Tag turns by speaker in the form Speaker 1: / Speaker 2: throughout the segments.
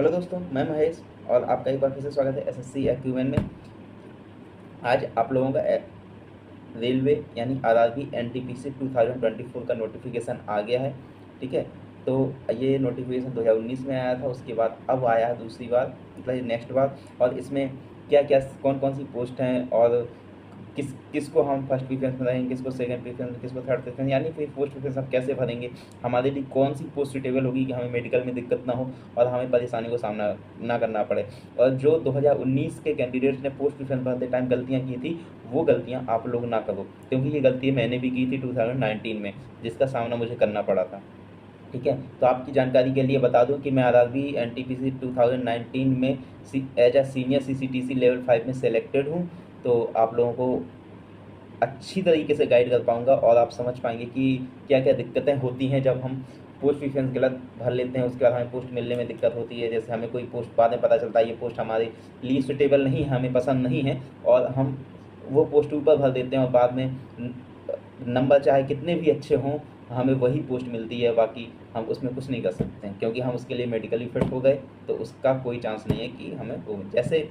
Speaker 1: Hello दोस्तों, मैं महेश और आपका एक बार फिर से स्वागत है एसएससी एक्यूएन में। आज आप लोगों का रेलवे यानी आरआरबी एनटीपीसी 2024 का नोटिफिकेशन आ गया है। ठीक है, तो ये नोटिफिकेशन 2019 में आया था, उसके बाद अब आया है दूसरी बार, मतलब नेक्स्ट बार। और इसमें क्या क्या कौन कौन सी पोस्ट हैं और किसको हम फर्स्ट प्रेफरेंस में रहेंगे, किसको सेकंड प्रेफरेंस, किसको थर्ड प्रेफरेंस, यानी फिर पोस्ट प्रेफरेंस हम कैसे भरेंगे, हमारे लिए कौन सी पोस्ट सुटेबल होगी कि हमें मेडिकल में दिक्कत ना हो और हमें परेशानी को सामना ना करना पड़े। और जो 2019 के कैंडिडेट्स ने पोस्ट प्रेफरेंस भरते टाइम गलतियाँ की थी, वो गलतियाँ आप लोग ना करो, क्योंकि ये गलती मैंने भी की थी 2019 में, जिसका सामना मुझे करना पड़ा था। ठीक है, तो आपकी जानकारी के लिए बता दूं कि मैं आरआरबी एनटीपीसी 2019 में as a senior CCTC level 5 में सेलेक्टेड हूं। तो आप लोगों को अच्छी तरीके से गाइड कर पाऊंगा और आप समझ पाएंगे कि क्या क्या दिक्कतें होती हैं जब हम पोस्ट प्रेफरेंस गलत भर लेते हैं, उसके बाद हमें पोस्ट मिलने में दिक्कत होती है। जैसे हमें कोई पोस्ट बाद में पता चलता है ये पोस्ट हमारे लिए सुटेबल नहीं है, हमें पसंद नहीं है, और हम वो पोस्ट ऊपर भर देते हैं और बाद में नंबर चाहे कितने भी अच्छे हों, हमें वही पोस्ट मिलती है, बाकी हम उसमें कुछ नहीं कर सकते हैं क्योंकि हम उसके लिए मेडिकली फिट हो गए, तो उसका कोई चांस नहीं है कि हमें वो जैसे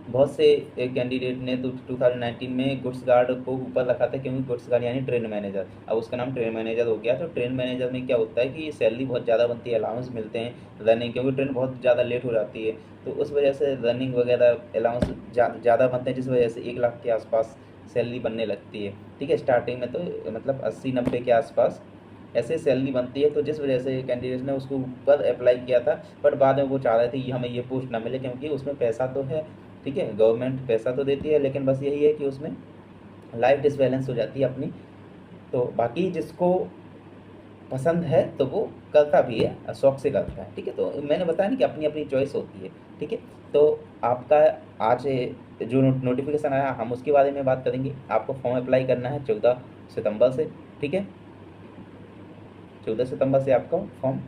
Speaker 1: बहुत से कैंडिडेट ने तो 2019 में गुड्स गार्ड को ऊपर रखा था, क्योंकि गुड्स गार्ड यानी ट्रेन मैनेजर, अब उसका नाम ट्रेन मैनेजर हो गया। तो ट्रेन मैनेजर में क्या होता है कि सैलरी बहुत ज़्यादा बनती है, अलाउंस मिलते हैं रनिंग, क्योंकि ट्रेन बहुत ज़्यादा लेट हो जाती है, तो उस वजह से रनिंग वगैरह अलाउंस ज़्यादा बनते हैं, जिस वजह से 1 लाख के आसपास सैलरी बनने लगती है। ठीक है, स्टार्टिंग में तो मतलब 80-90 के आसपास ऐसे सैलरी बनती है, तो जिस वजह से कैंडिडेट्स ने उसको ऊपर अप्लाई किया था, बट बाद में वो चाह रहे थे कि हमें ये पोस्ट ना मिले, क्योंकि उसमें पैसा तो है। ठीक है, गवर्नमेंट पैसा तो देती है, लेकिन बस यही है कि उसमें लाइफ डिसबैलेंस हो जाती है अपनी। तो बाकी जिसको पसंद है तो वो करता भी है, शौक से करता है। ठीक है, तो मैंने बताया ना कि अपनी अपनी चॉइस होती है। ठीक है, तो आपका आज जो नोटिफिकेशन आया हम उसके बारे में बात करेंगे। आपको फॉर्म अप्लाई करना है 14 सितंबर से। ठीक है, 14 सितंबर से आपका फॉर्म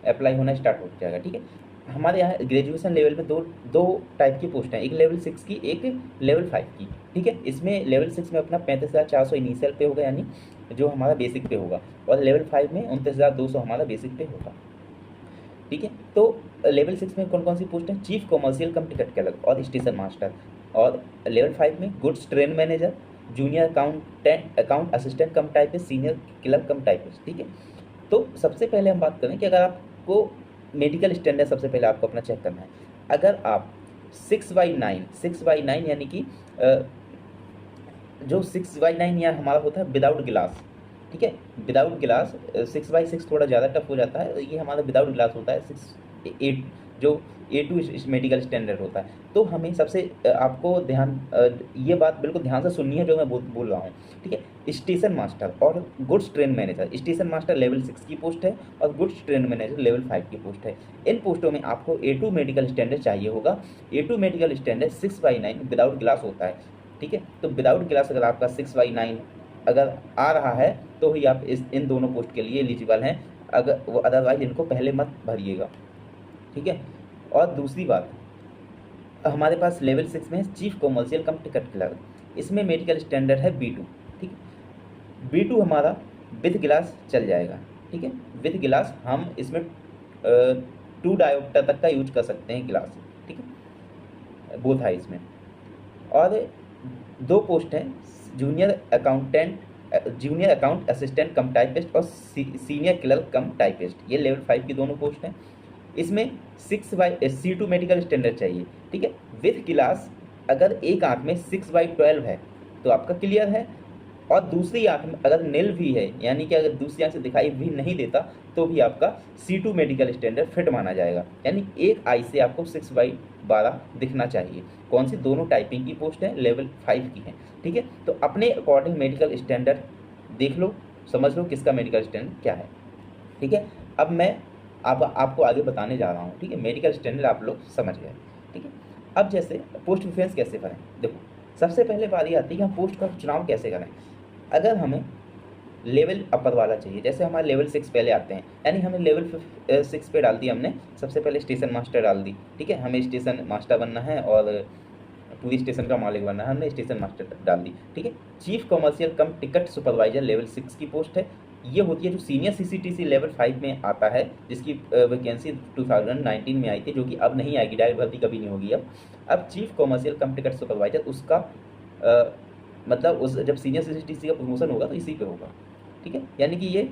Speaker 1: अप्लाई होना स्टार्ट हो जाएगा। ठीक है, हमारे यहाँ ग्रेजुएशन लेवल में दो दो टाइप की पोस्ट हैं, एक लेवल 6 की, एक लेवल 5 की। ठीक है, इसमें लेवल 6 में अपना 35,400 इनिशियल पे होगा, यानी जो हमारा बेसिक पे होगा, और लेवल 5 में 29,200 हमारा बेसिक पे होगा। ठीक है, तो लेवल 6 में कौन कौन सी पोस्ट है? चीफ कॉमर्शियल कम टिकट क्लर्क और स्टेशन मास्टर। और लेवल 5 में goods train manager, junior account assistant कम टाइपिस्ट, सीनियर क्लर्क कम टाइपिस्ट। ठीक है, तो सबसे पहले हम बात करें कि अगर आपको मेडिकल स्टैंडर्ड सबसे पहले आपको अपना चेक करना है। अगर आप 6/9 यानी कि जो 6/9 यहाँ हमारा होता है विदाउट गिलास। ठीक है, विदाउट गिलास 6/6 थोड़ा ज़्यादा टफ हो जाता है, ये हमारा विदाउट गिलास होता है 6/8, जो A2 मेडिकल स्टैंडर्ड होता है। तो हमें सबसे आपको ये बात बिल्कुल ध्यान से सुननी है जो मैं बोल रहा हूँ। ठीक है, स्टेशन मास्टर और goods train manager, station master level 6 की पोस्ट है और गुड्स ट्रेन मैनेजर लेवल 5 की पोस्ट है। इन पोस्टों में आपको A2 मेडिकल स्टैंडर्ड चाहिए होगा। A2 मेडिकल स्टैंडर्ड 6/9 विदाउट गिलास होता है। ठीक है, तो विदाउट गिलास अगर आपका 6/9 अगर आ रहा है तो ही आप इन दोनों पोस्ट के लिए एलिजिबल हैं, अगर वो अदरवाइज इनको पहले मत भरिएगा। ठीक है, और दूसरी बात, हमारे पास लेवल 6 में चीफ कॉमर्शियल कम टिकट क्लर्क, इसमें मेडिकल स्टैंडर्ड है B2। ठीक है, B2 हमारा विद गिलास चल जाएगा। ठीक है, विद गिलास हम इसमें 2 डायोप्टर तक का यूज कर सकते हैं गिलास। ठीक है, बोथ है इसमें। और 2 पोस्ट हैं, जूनियर अकाउंट असिस्टेंट कम टाइपिस्ट और सीनियर क्लर्क कम टाइपिस्ट, ये लेवल 5 की दोनों पोस्ट हैं। इसमें C2 मेडिकल स्टैंडर्ड चाहिए। ठीक है, विथ गिलास अगर एक आंख में 6/12 है तो आपका क्लियर है, और दूसरी आंख में अगर नील भी है, यानी कि अगर दूसरी आंख से दिखाई भी नहीं देता, तो भी आपका C2 मेडिकल स्टैंडर्ड फिट माना जाएगा, यानी एक आई से आपको 6/12 दिखना चाहिए। कौन सी? दोनों टाइपिंग की पोस्ट है, लेवल 5 की है। ठीक है, तो अपने अकॉर्डिंग मेडिकल स्टैंडर्ड देख लो, समझ लो किसका मेडिकल स्टैंडर्ड क्या है। ठीक है, अब मैं आपको आगे बताने जा रहा हूँ। ठीक है, मेडिकल स्टैंडर्ड आप लोग समझ गए। ठीक है, अब जैसे पोस्ट प्रेफरेंस कैसे करें, देखो सबसे पहले बारी आती है कि हम पोस्ट का चुनाव कैसे करें। अगर हमें लेवल अपर वाला चाहिए, जैसे हमारे लेवल 6 पहले आते हैं, यानी हमें लेवल 6 पे डाल दी हमने, सबसे पहले स्टेशन मास्टर डाल दी। ठीक है, हमें स्टेशन मास्टर बनना है और पूरी स्टेशन का मालिक बनना है, हमने स्टेशन मास्टर डाल दी। ठीक है, चीफ कॉमर्शियल कम टिकट सुपरवाइजर लेवल 6 की पोस्ट है, ये होती है जो सीनियर सीसीटीसी लेवल 5 में आता है, जिसकी वैकेंसी 2019 में आई थी, जो कि अब नहीं आएगी, डायरेक्ट भर्ती कभी नहीं होगी अब चीफ कॉमर्शियल कम टिकट सुपरवाइजर उसका मतलब उस जब सीनियर सीसीटीसी का प्रमोशन होगा तो इसी पे होगा, ठीक है। यानी कि ये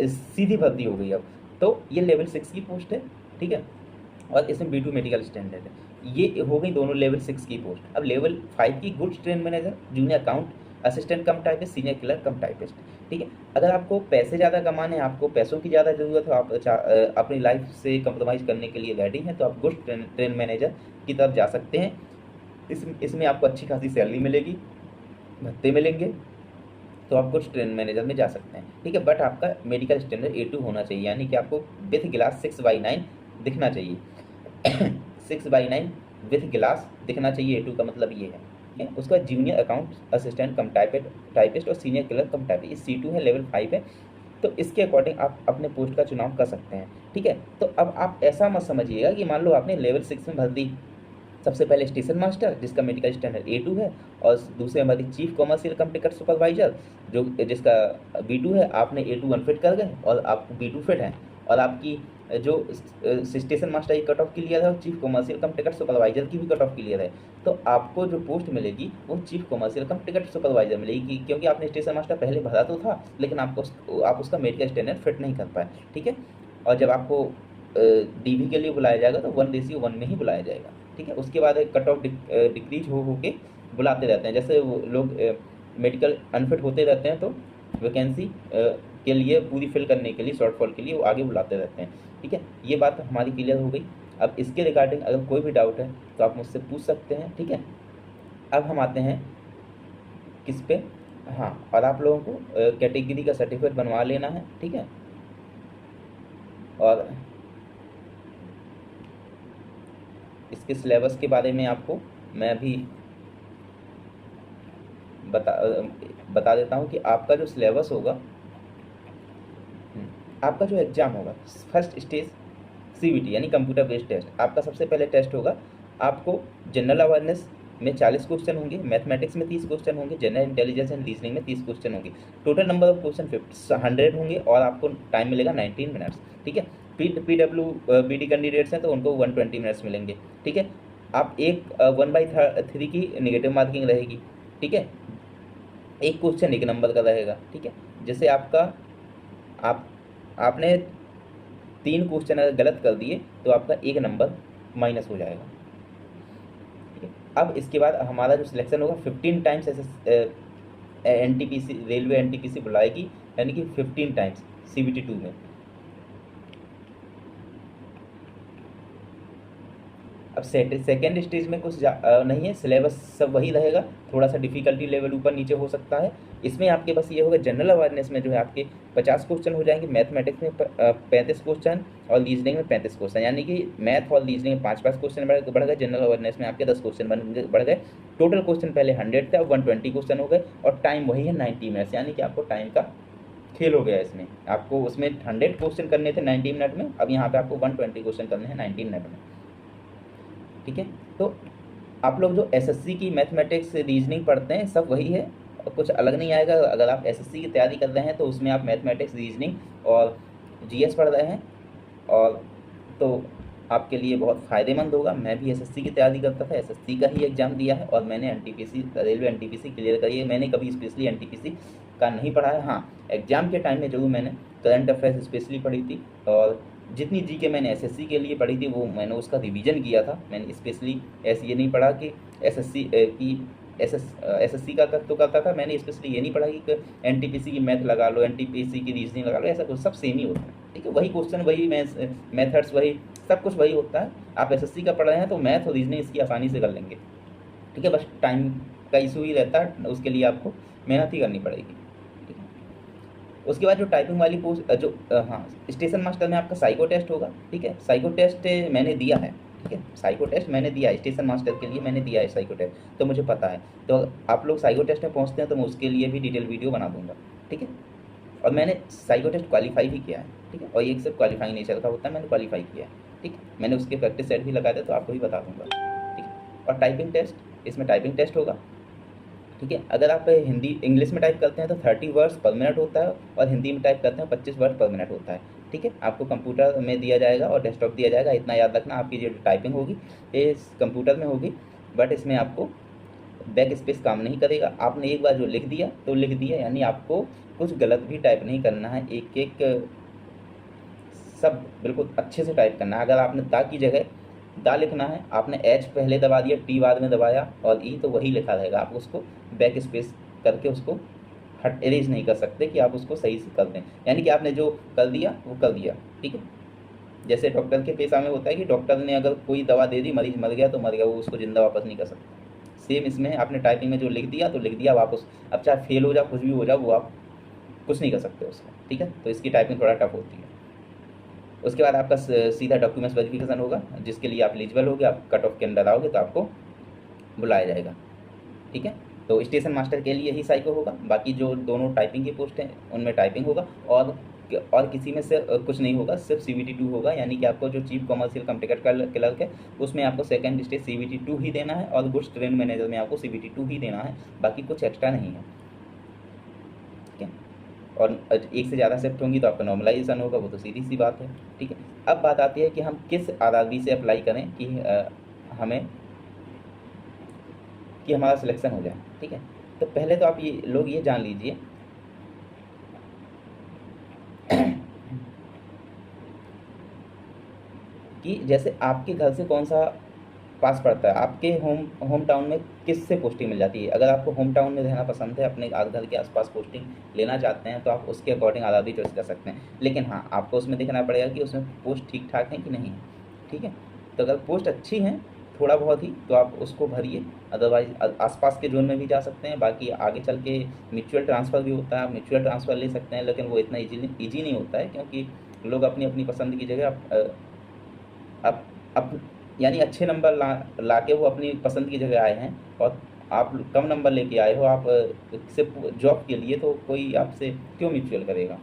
Speaker 1: सीधी भर्ती हो गई अब। तो ये लेवल 6 की पोस्ट है, ठीक है, और इसमें B2 मेडिकल स्टैंडर्ड है। ये हो गई दोनों लेवल 6 की पोस्ट। अब लेवल 5 की goods train manager, junior account assistant कम टाइपिस्ट, सीनियर क्लर्क कम टाइपिस्ट, ठीक है। अगर आपको पैसे ज़्यादा कमाने हैं, आपको पैसों की ज़्यादा ज़रूरत है, आप अपनी लाइफ से कंप्रोमाइज़ करने के लिए रेडी हैं, तो आप गुड्स ट्रेन मैनेजर की तरफ जा सकते हैं। इसमें आपको अच्छी खासी सैलरी मिलेगी, भत्ते मिलेंगे, तो आप कुछ ट्रेन मैनेजर में जा सकते हैं, ठीक है। बट आपका मेडिकल स्टैंडर्ड A2 होना चाहिए, यानी कि आपको विथ गिलास 6/9 दिखना चाहिए 6/9 विथ गिलास दिखना चाहिए। A2 का मतलब ये है, ठीक है। उसका जूनियर अकाउंट असिस्टेंट कम टाइपिस्ट और सीनियर क्लर्क कम टाइपिस्ट, ये C2 है, लेवल 5 है। तो इसके अकॉर्डिंग आप अपने पोस्ट का चुनाव कर सकते हैं, ठीक है। तो अब आप ऐसा मत समझिएगा कि मान लो आपने लेवल 6 में भर दी, सबसे पहले स्टेशन मास्टर जिसका मेडिकल स्टैंडर्ड A2 है, और दूसरे हमारी चीफ कॉमर्शियल कम टिकट सुपरवाइजर जो जिसका B2 है, आपने A2 अनफिट कर गए और आप B2 फिट हैं, और आपकी जो स्टेशन मास्टर की कट ऑफ क्लियर है और चीफ कॉमर्शियल कम टिकट सुपरवाइजर की भी कट ऑफ क्लियर है, तो आपको जो पोस्ट मिलेगी वो चीफ कॉमर्शियल कम टिकट सुपरवाइजर मिलेगी, क्योंकि आपने स्टेशन मास्टर पहले भरा तो था, लेकिन आप उसका मेडिकल स्टैंडर्ड फिट नहीं कर पाए, ठीक है। और जब आपको DV के लिए बुलाया जाएगा तो 1:1 में ही बुलाया जाएगा, ठीक है। उसके बाद कट ऑफ डिक्रीज हो के बुलाते रहते हैं, जैसे वो लोग मेडिकल अनफिट होते रहते हैं तो वैकेंसी के लिए पूरी फिल करने के लिए, शॉर्टफॉल के लिए वो आगे बुलाते रहते हैं, ठीक है। ये बात हमारी क्लियर हो गई। अब इसके रिगार्डिंग अगर कोई भी डाउट है तो आप मुझसे पूछ सकते हैं, ठीक है। अब हम आते हैं किस पे, हाँ, और आप लोगों को कैटेगरी का सर्टिफिकेट बनवा लेना है, ठीक है। और इसके सिलेबस के बारे में आपको मैं अभी बता देता हूँ कि आपका जो सिलेबस होगा, आपका जो एग्ज़ाम होगा, फर्स्ट स्टेज CBT यानी कंप्यूटर बेस्ड टेस्ट, आपका सबसे पहले टेस्ट होगा। आपको जनरल अवेयरनेस में 40 क्वेश्चन होंगे, मैथमेटिक्स में 30 क्वेश्चन होंगे, जनरल इंटेलिजेंस एंड रीजनिंग में 30 क्वेश्चन होंगे। टोटल नंबर ऑफ क्वेश्चन 100 होंगे और आपको टाइम मिलेगा 19 मिनट्स, ठीक है। PWBD कैंडिडेट्स हैं तो उनको 120 मिनट्स मिलेंगे, ठीक है। आप एक 1/3 की नेगेटिव मार्किंग रहेगी, ठीक है। एक क्वेश्चन 1 नंबर का रहेगा, ठीक है। जैसे आपने 3 क्वेश्चन अगर गलत कर दिए तो आपका 1 नंबर माइनस हो जाएगा, ठीक है। अब इसके बाद हमारा जो सिलेक्शन होगा 15 टाइम्स ऐसे NTPC रेलवे NTPC बुलाएगी, यानी कि 15 टाइम्स CBT 2 में। अब सेकेंड स्टेज में कुछ नहीं है, सिलेबस सब वही रहेगा, थोड़ा सा डिफिकल्टी लेवल ऊपर नीचे हो सकता है। इसमें आपके बस ये होगा, जनरल अवेयरनेस में जो है आपके 50 क्वेश्चन हो जाएंगे, मैथमेटिक्स में 35 क्वेश्चन और रीजनिंग में 35 क्वेश्चन, यानी कि मैथ और रीजनिंग में 5 क्वेश्चन बढ़ गए, जनरल अवेयरनेस में आपके 10 क्वेश्चन बढ़ गए। टोटल क्वेश्चन पहले 100 थे, अब 120 क्वेश्चन हो गए, और टाइम वही है 90 मिनट्स, यानी कि आपको टाइम का खेल हो गया इसमें। आपको उसमें 100 क्वेश्चन करने थे 90 मिनट में, अब यहाँ पे आपको 120 क्वेश्चन करने हैं 90 मिनट में, ठीक है। तो आप लोग जो SSC की मैथमेटिक्स रीजनिंग पढ़ते हैं सब वही है, और कुछ अलग नहीं आएगा। अगर आप SSC की तैयारी कर रहे हैं तो उसमें आप मैथमेटिक्स रीजनिंग और GS पढ़ रहे हैं, और तो आपके लिए बहुत फ़ायदेमंद होगा। मैं भी SSC की तैयारी करता था, SSC का ही एग्ज़ाम दिया है, और मैंने NTPC रेलवे NTPC क्लियर करी है। मैंने कभी स्पेशली NTPC का नहीं पढ़ा है, हाँ एग्ज़ाम के टाइम में जरूर मैंने करंट अफेयर्स स्पेशली पढ़ी थी, और जितनी GK मैंने SSC के लिए पढ़ी थी वो मैंने उसका रिवीजन किया था। मैंने स्पेशली ऐसे ये नहीं पढ़ा कि SSC का तो करता था, मैंने स्पेशली ये नहीं पढ़ा कि NTPC की मैथ लगा लो, NTPC की रीजनिंग लगा लो, ऐसा कुछ, सब सेम ही होता है, ठीक है। वही क्वेश्चन, वही मेथड्स, वही सब कुछ वही होता है। आप SSC का पढ़ रहे हैं तो मैथ और रीजनिंग इसकी आसानी से कर लेंगे, ठीक है। बस टाइम का इशू ही रहता है, उसके लिए आपको मेहनत ही करनी पड़ेगी, ठीक है। उसके बाद जो टाइपिंग वाली पोस्ट जो हाँ, स्टेशन मास्टर में आपका साइको टेस्ट होगा, ठीक है। साइको टेस्ट मैंने दिया है, ठीक है। साइको टेस्ट मैंने दिया है, स्टेशन मास्टर के लिए मैंने दिया है साइको टेस्ट, तो मुझे पता है। तो आप लोग साइको टेस्ट में पहुँचते हैं तो मैं उसके लिए भी डिटेल वीडियो बना दूंगा, ठीक है। और मैंने साइको टेस्ट क्वालीफाई भी किया है, ठीक है। और एक सिर्फ क्वालीफाई नहीं चलता होता है, मैंने क्वालीफाई किया है, ठीक है। मैंने उसके प्रैक्टिस सेट भी लगाए थे, तो आपको भी बता दूंगा, ठीक है। और टाइपिंग टेस्ट, इसमें टाइपिंग टेस्ट होगा, ठीक है। अगर आप हिंदी इंग्लिश में टाइप करते हैं तो 30 वर्ड्स पर मिनट होता है और हिंदी में टाइप करते हैं 25 वर्ड पर मिनट होता है। ठीक है, आपको कंप्यूटर में दिया जाएगा और डेस्कटॉप दिया जाएगा। इतना याद रखना, आपकी जो टाइपिंग होगी ये कंप्यूटर में होगी, बट इसमें आपको बैक स्पेस काम नहीं करेगा। आपने एक बार जो लिख दिया तो लिख दिया, यानी आपको कुछ गलत भी टाइप नहीं करना है, एक एक सब बिल्कुल अच्छे से टाइप करना है। अगर आपने दा की जगह दा लिखना है, आपने एच पहले दबा दिया, टी बाद में दबाया और ई, तो वही लिखा रहेगा। आप उसको बैक स्पेस करके उसको हट एरेज नहीं कर सकते कि आप उसको सही से कर दें, यानी कि आपने जो कर दिया वो कर दिया। ठीक है, जैसे डॉक्टर के पेशा में होता है कि डॉक्टर ने अगर कोई दवा दे दी, मरीज मर गया तो मर गया, वो उसको जिंदा वापस नहीं कर सकता। सेम इसमें आपने टाइपिंग में जो लिख दिया तो लिख दिया, वापस अब चाहे फेल हो जाए कुछ भी हो जाए, वो आप कुछ नहीं कर सकते उसका। ठीक है, तो इसकी टाइपिंग थोड़ा टफ होती है। उसके बाद आपका सीधा डॉक्यूमेंट्स वेरिफिकेशन होगा, जिसके लिए आप एलिजिबल होगे, आप कट ऑफ के अंदर आओगे तो आपको बुलाया जाएगा। ठीक है, तो स्टेशन मास्टर के लिए ही साइको होगा, बाकी जो दोनों टाइपिंग की पोस्ट हैं उनमें टाइपिंग होगा, और किसी में से कुछ नहीं होगा, सिर्फ CVT 2 होगा। यानी कि आपको जो चीफ कमर्शियल कम टिकट क्लर्क है उसमें आपको सेकंड स्टेज CVT 2 ही देना है, और गुड्स ट्रेन मैनेजर में आपको CVT 2 ही देना है, बाकी कुछ एक्स्ट्रा नहीं है। ठीक है, और एक से ज़्यादा शिफ्ट होंगी तो आपका नॉर्मलाइजेशन होगा, वो तो सीधी सी बात है। ठीक है, अब बात आती है कि हम किस RRB से अप्लाई करें कि हमें कि हमारा सिलेक्शन हो जाए। ठीक है, तो पहले तो आप ये जान लीजिए कि जैसे आपके घर से कौन सा पास पड़ता है, आपके होम टाउन में किससे पोस्टिंग मिल जाती है। अगर आपको होम टाउन में रहना पसंद है, अपने घर के आसपास पोस्टिंग लेना चाहते हैं, तो आप उसके अकॉर्डिंग RRB चॉइस कर सकते हैं। लेकिन हाँ, आपको उसमें देखना पड़ेगा कि उसमें पोस्ट ठीक ठाक है कि नहीं है। ठीक है, तो अगर पोस्ट अच्छी हैं थोड़ा बहुत ही तो आप उसको भरिए, अदरवाइज आसपास के जोन में भी जा सकते हैं। बाकी आगे चल के म्यूचुअल ट्रांसफ़र भी होता है, आप म्यूचुअल ट्रांसफ़र ले सकते हैं, लेकिन वो इतना ईजी नहीं होता है, क्योंकि लोग अपनी अपनी पसंद की जगह आप यानी अच्छे नंबर ला के वो अपनी पसंद की जगह आए हैं, और आप कम नंबर लेके आए हो, आप सिर्फ जॉब के लिए, तो कोई आपसे क्यों म्यूचुअल करेगा।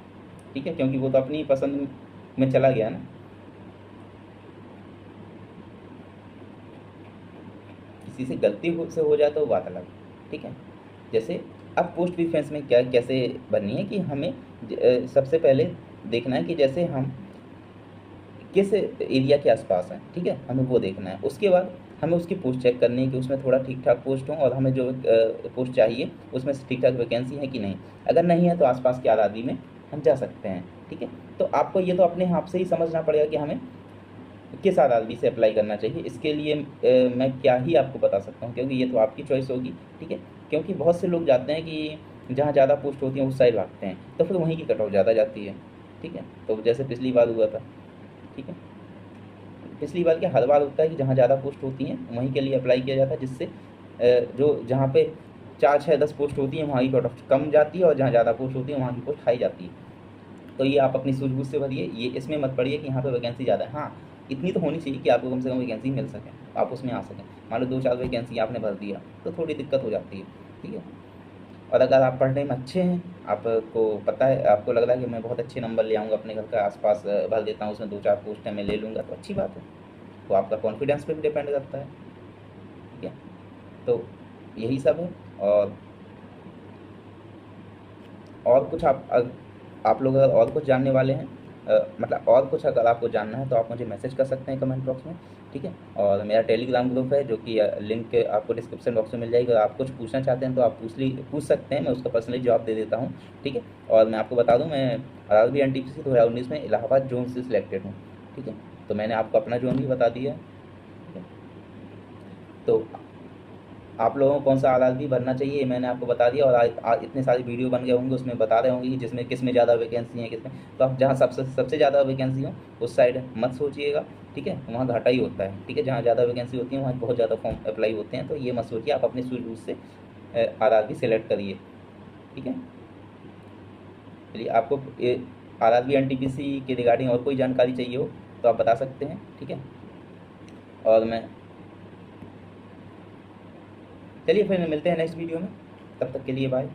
Speaker 1: ठीक है, क्योंकि वो तो अपनी पसंद में चला गया ना। किसी से गलती से हो जाए तो बात अलग। ठीक है, जैसे अब पोस्ट प्रीफरेंस में क्या कैसे बननी है कि हमें सबसे पहले देखना है कि जैसे हम किस एरिया के आसपास हैं। ठीक है, हमें वो देखना है। उसके बाद हमें उसकी पोस्ट चेक करनी है कि उसमें थोड़ा ठीक ठाक पोस्ट हो, और हमें जो पोस्ट चाहिए उसमें ठीक ठाक वैकेंसी है कि नहीं। अगर नहीं है तो आसपास के RRB में हम जा सकते हैं। ठीक है, तो आपको ये तो अपने आप से ही समझना पड़ेगा कि हमें किस RRB से अप्लाई करना चाहिए। इसके लिए मैं क्या ही आपको बता सकता हूँ, क्योंकि ये तो आपकी चॉइस होगी। ठीक है, क्योंकि बहुत से लोग जाते हैं कि जहाँ ज़्यादा पोस्ट होती है उस साइड भागते हैं, तो फिर वहीं की कट ऑफ ज़्यादा जाती है। ठीक है, तो जैसे पिछली बार हुआ था। ठीक है, पिछली बार क्या हर बार होता है कि जहाँ ज़्यादा पोस्ट होती हैं वहीं के लिए अप्लाई किया जाता है, जिससे जो जहाँ पे 4, 6, 10 पोस्ट होती हैं वहाँ की कट ऑफ कम जाती है, और जहाँ ज़्यादा पोस्ट होती है वहाँ की पोस्ट हाई जाती है। तो ये आप अपनी सूझबूझ से भरिए, ये इसमें मत पड़िए कि यहाँ पे वैकेंसी ज़्यादा है। हाँ, इतनी तो होनी चाहिए कि आपको कम से कम वैकेंसी मिल सके, आप उसमें आ सकें। मान लो 2-4 वैकेंसी आपने भर दिया तो थोड़ी दिक्कत हो जाती है। ठीक है, और अगर आप पढ़ने में अच्छे हैं, आपको पता है, आपको लग रहा है कि मैं बहुत अच्छे नंबर ले आऊँगा, अपने घर का आसपास भर देता हूँ, उसमें 2-4 पोस्ट हैं मैं ले लूँगा, तो अच्छी बात है। तो आपका कॉन्फिडेंस पे भी डिपेंड करता है। ठीक है, तो यही सब है। और कुछ आप लोग अगर और कुछ जानने वाले हैं, मतलब और कुछ अगर आपको जानना है तो आप मुझे मैसेज कर सकते हैं कमेंट बॉक्स में। ठीक है, और मेरा टेलीग्राम ग्रुप है जो कि लिंक आपको डिस्क्रिप्शन बॉक्स में मिल जाएगी। अगर आप कुछ पूछना चाहते हैं तो आप पूछ सकते हैं, मैं उसका पर्सनली जवाब दे देता हूँ। ठीक है, और मैं आपको बता दूँ, मैं RRB NTPC 2019 में इलाहाबाद जोन से सिलेक्टेड हूँ। ठीक है, तो मैंने आपको अपना जोन भी बता दिया है। ठीक है, तो आप लोगों को कौन सा RRB भरना चाहिए मैंने आपको बता दिया, और इतने सारे वीडियो बन गए होंगे उसमें बता रहे होंगे कि जिसमें किस में ज़्यादा वैकेंसी है किसमें। तो आप जहाँ सबसे ज़्यादा वैकेंसी हो उस साइड मत सोचिएगा। ठीक है, वहाँ घाटा ही होता है। ठीक है, जहाँ ज़्यादा वैकेंसी होती है वहाँ बहुत ज़्यादा फॉर्म अप्लाई होते हैं, तो ये मत सोचिए, आप अपनी सूझबूझ से RRB सेलेक्ट करिए। ठीक है, चलिए, आपको RRB NTPC के रिगार्डिंग और कोई जानकारी चाहिए हो तो आप बता सकते हैं। ठीक है, और मैं चलिए फिर मिलते हैं नेक्स्ट वीडियो में, तब तक के लिए बाय।